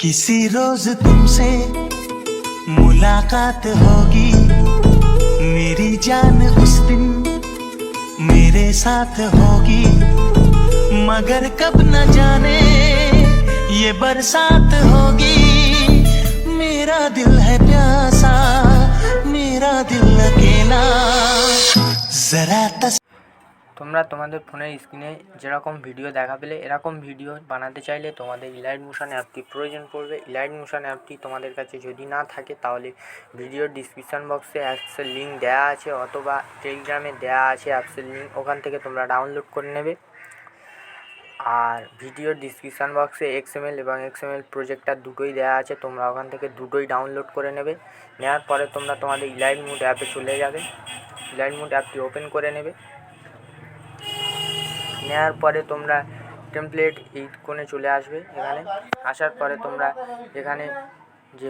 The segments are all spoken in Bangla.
किसी रोज तुमसे मुलाकात होगी, मेरी जान उस दिन मेरे साथ होगी, मगर कब न जाने ये बरसात होगी। मेरा दिल है प्यासा, मेरा दिल अकेला, जरा তোমরা তোমাদের ফোনের স্ক্রিনে যেরকম ভিডিও দেখা পেলে এরকম ভিডিও বানাতে চাইলে তোমাদের ইলাইট মোশন অ্যাপটি প্রয়োজন পড়বে। ইলাইট মোশন অ্যাপটি তোমাদের কাছে যদি না থাকে তাহলে ভিডিওর ডিসক্রিপশান বক্সে অ্যাপসের লিঙ্ক দেওয়া আছে অথবা টেলিগ্রামে দেওয়া আছে অ্যাপসের লিঙ্ক, ওখান থেকে তোমরা ডাউনলোড করে নেবে। আর ভিডিওর ডিসক্রিপশান বক্সে XML এবং XML প্রজেক্টর দুটোই দেওয়া আছে, তোমরা ওখান থেকে দুটোই ডাউনলোড করে নেবে। নেওয়ার পরে তোমরা তোমাদের ইলাইট মোড অ্যাপে চলে যাবে। ইলাইট মোড অ্যাপটি ওপেন করে নেবে। নেওয়ার পরে তোমরা টেমপ্লেট এই কোণে চলে আসবে। এখানে আসার পরে তোমরা এখানে যে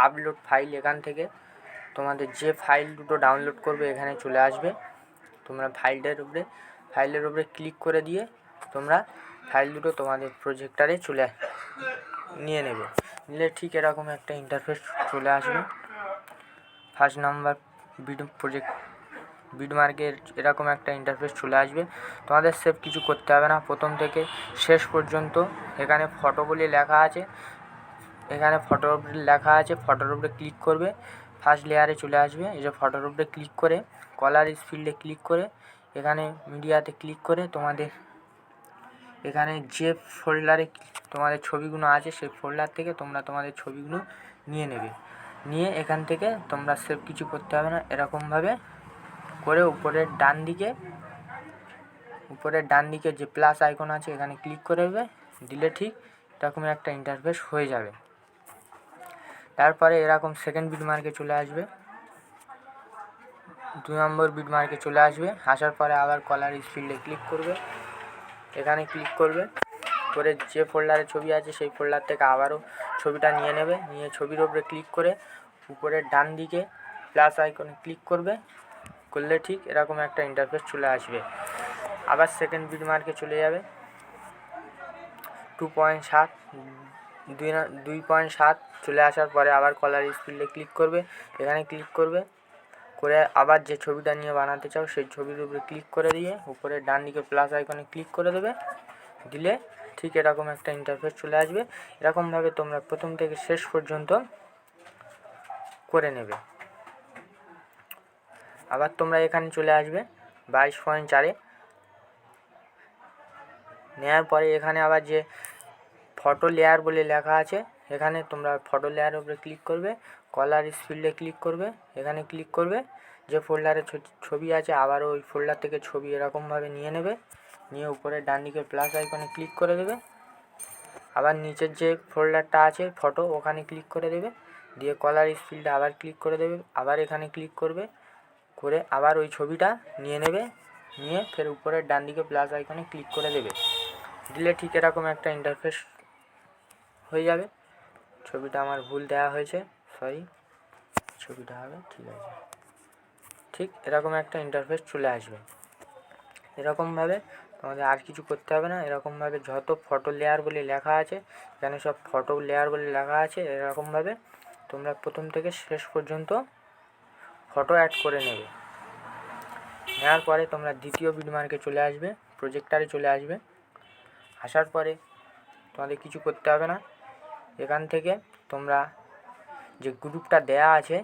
আপলোড ফাইল, এখান থেকে তোমাদের যে ফাইল দুটো ডাউনলোড করবে এখানে চলে আসবে। তোমরা ফাইলের উপরে ক্লিক করে দিয়ে তোমরা ফাইল দুটো তোমাদের প্রজেক্টরে নিয়ে নেবে। নিলে ঠিক এরকম একটা ইন্টারফেস চলে আসবে। ফার্স্ট নাম্বার বিটমার্কের এরকম একটা ইন্টারফেস চলে আসবে। তোমাদের সেভ কিছু করতে হবে না, প্রথম থেকে শেষ পর্যন্ত এখানে ফটো বলে লেখা আছে, এখানে ফটোর উপরে লেখা আছে, ফটোর উপরে ক্লিক করবে, ফার্স্ট লেয়ারে চলে আসবে। এই যে ফটোর উপরে ক্লিক করে কলার ফিল্ডে ক্লিক করে এখানে মিডিয়াতে ক্লিক করে তোমাদের এখানে যে ফোল্ডারে তোমাদের ছবিগুলো আছে সেই ফোল্ডার থেকে তোমরা তোমাদের ছবিগুলো নিয়ে নেবে। নিয়ে এখান থেকে তোমরা সেভ কিছু করতে হবে না, এরকমভাবে করে উপরের ডান দিকে যে প্লাস আইকন আছে এখানে ক্লিক করে দেবে। দিলে ঠিক এরকম একটা ইন্টারফেস হয়ে যাবে। তারপরে এরকম সেকেন্ড বিটমার্কে চলে আসবে, 2 নম্বর বিটমার্কে চলে আসবে। আসার পরে আবার কলার ফিল্ডে ক্লিক করবে, এখানে ক্লিক করবে করে যে ফোল্ডারে ছবি আছে সেই ফোল্ডার থেকে আবারও ছবিটা নিয়ে নেবে। নিয়ে ছবির উপরে ক্লিক করে উপরের ডান দিকে প্লাস আইকনে ক্লিক করবে। করলে ঠিক এরকম একটা ইন্টারফেস চলে আসবে। আবার সেকেন্ড বিটমার্কে চলে যাবে, 2.7 চলে আসার পরে আবার কলার ফিল্ডে ক্লিক করবে, এখানে ক্লিক করবে করে আবার যে ছবিটা নিয়ে বানাতে চাও সেই ছবির উপরে ক্লিক করে দিয়ে উপরে ডান দিকে প্লাস আইকনে ক্লিক করে দেবে। দিলে ঠিক এরকম একটা ইন্টারফেস চলে আসবে। এরকমভাবে তোমরা প্রথম থেকে শেষ পর্যন্ত করে নেবে। আবার তোমরা এখানে চলে আসবে 22.4-এ। নেওয়ার পরে এখানে আবার যে ফটো লেয়ার বলে লেখা আছে এখানে তোমরা ফটো লেয়ারের উপরে ক্লিক করবে, কলার ফিল্ডে ক্লিক করবে, এখানে ক্লিক করবে যে ফোল্ডারে ছবি আছে আবার ওই ফোল্ডার থেকে ছবি এরকমভাবে নিয়ে নেবে। নিয়ে উপরে ডান দিকে প্লাস আইকনে ক্লিক করে দেবে। আবার নিচের যে ফোল্ডারটা আছে ফটো ওখানে ক্লিক করে দেবে, দিয়ে কলার ফিল্ডে আবার ক্লিক করে দেবে, আবার এখানে ক্লিক করবে করে আবার ওই ছবিটা নিয়ে নেবে। নিয়ে ফের উপরের ডান দিকে প্লাস আইকনে ক্লিক করে দেবে। দিলে ঠিক এরকম একটা ইন্টারফেস হয়ে যাবে। ছবিটা আমার ভুল দেওয়া হয়েছে, সরি, ছবিটা হবে ঠিক আছে। ঠিক এরকম একটা ইন্টারফেস চলে আসবে। এরকমভাবে তোমাদের আর কিছু করতে হবে না। এরকমভাবে যত ফটো লেয়ার বলে লেখা আছে এখানে সব ফটো লেয়ার বলে লেখা আছে, এরকমভাবে তোমরা প্রথম থেকে শেষ পর্যন্ত ফটো অ্যাড করে নেবে। নেওয়ার পরে তোমরা দ্বিতীয় বিটমার্কে চলে আসবে, প্রজেক্টরে চলে আসবে। আসার পরে তোমাদের কিছু করতে হবে না, এখান থেকে তোমরা যে গ্রুপটা দেয়া আছে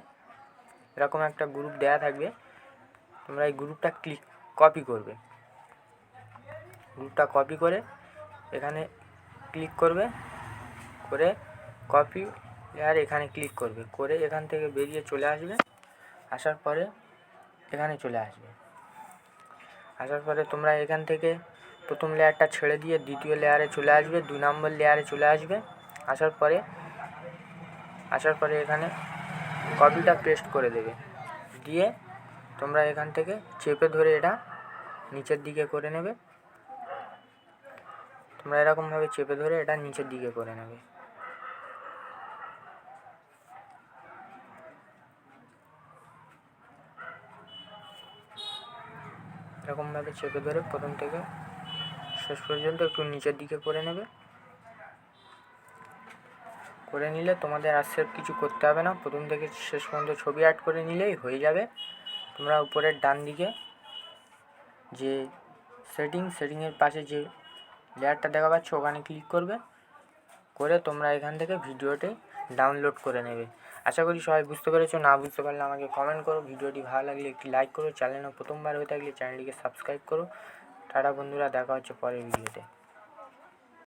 এরকম একটা গ্রুপ দেয়া থাকবে, তোমরা এই গ্রুপটা কপি করবে। গ্রুপটা কপি করে এখানে ক্লিক করবে করে কপি আর এখানে ক্লিক করবে করে এখান থেকে বেরিয়ে চলে আসবে। আসার পরে এখানে চলে আসবে। আসার পরে তোমরা এখান থেকে প্রথম লেয়ারটা ছেড়ে দিয়ে দ্বিতীয় লেয়ারে চলে আসবে, 2 নম্বর লেয়ারে চলে আসবে। আসার পরে এখানে কপিটা পেস্ট করে দেবে। দিয়ে তোমরা এখান থেকে চেপে ধরে এটা নিচের দিকে করে নেবে। তোমরা এরকমভাবে চেপে ধরে এটা নিচের দিকে করে নেবে। এরকমভাবে চেপে ধরে প্রথম থেকে শেষ পর্যন্ত একটু নিচের দিকে করে নেবে। করে নিলে তোমাদের আর সেভ কিছু করতে হবে না, প্রথম থেকে শেষ পর্যন্ত ছবি অ্যাড করে নিলেই হয়ে যাবে। তোমরা উপরের ডান দিকে যে সেটিংয়ের পাশে যে লেয়ারটা দেখা পাচ্ছ ওখানে ক্লিক করবে, করে তোমরা এখান থেকে ভিডিওটি ডাউনলোড করে নেবে। আশা করি সবাই বুঝতে পেরেছো, না বুঝতে পারলে আমাকে কমেন্ট করো। ভিডিওটি ভালো লাগলে একটি লাইক করো, চ্যানেলে প্রথমবার হয়ে থাকলে চ্যানেলটিকে সাবস্ক্রাইব করো। টাটা বন্ধুরা, দেখা হচ্ছে পরের ভিডিওতে।